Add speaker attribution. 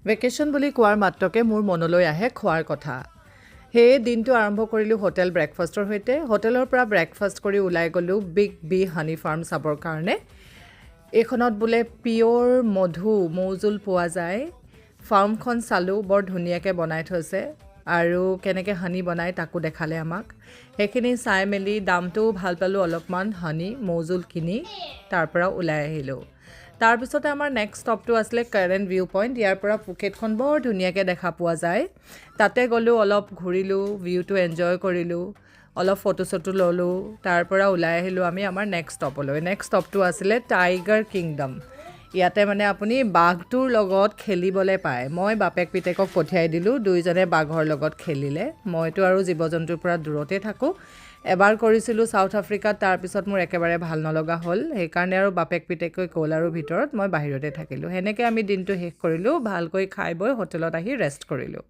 Speaker 1: Vacation বুলি কোৱাৰ মাত্ৰকে মোৰ মনলৈ আহে খোৱাৰ কথা। সেয়ে দিনটো আৰম্ভ কৰিলোঁ হোটেল ব্ৰেকফাষ্টৰ সৈতে। হোটেলৰ পৰা ব্ৰেকফাষ্ট কৰি ওলাই গ'লোঁ বিগ বি হানি ফাৰ্ম চাবৰ কাৰণে। এইখনত বোলে পিয়'ৰ মৌজোল পোৱা যায়। ফাৰ্মখন চালোঁ, বৰ ধুনীয়াকৈ বনাই থৈছে আৰু কেনেকৈ হানি বনাই তাকো দেখালে আমাক। সেইখিনি চাই মেলি দামটোও ভাল পালোঁ অলপমান, মৌজোল কিনি তাৰ পৰা ওলাই আহিলোঁ। তাৰপিছতে আমাৰ নেক্সট ষ্টপটো আছিলে কাৰেণ্ট ভিউ পইণ্ট। ইয়াৰ পৰা ফুকেটখন বৰ ধুনীয়াকৈ দেখা পোৱা যায়। তাতে গ'লোঁ, অলপ ঘূৰিলোঁ, ভিউটো এনজয় কৰিলোঁ, অলপ ফটো চটো ল'লোঁ। তাৰ পৰা ওলাই আহিলোঁ আমি আমাৰ নেক্সট ষ্টপলৈ। নেক্সট ষ্টপটো আছিলে টাইগাৰ কিংডম। ইয়াতে মানে আপুনি বাঘটোৰ লগত খেলিবলৈ পায়। মই বাপেক পিতেকক পঠিয়াই দিলোঁ, দুইজনে বাঘৰ লগত খেলিলে। মইতো আৰু জীৱ জন্তুৰ পৰা দূৰতে থাকোঁ। এবাৰ কৰিছিলোঁ ছাউথ আফ্ৰিকাত, তাৰপিছত মোৰ একেবাৰে ভাল নলগা হ'ল। সেইকাৰণে আৰু বাপেক পিতেকৈ গ'ল আৰু ভিতৰত, মই বাহিৰতে থাকিলোঁ। সেনেকৈ আমি দিনটো শেষ কৰিলোঁ। ভালকৈ খাই বৈ হোটেলত আহি ৰেষ্ট কৰিলোঁ।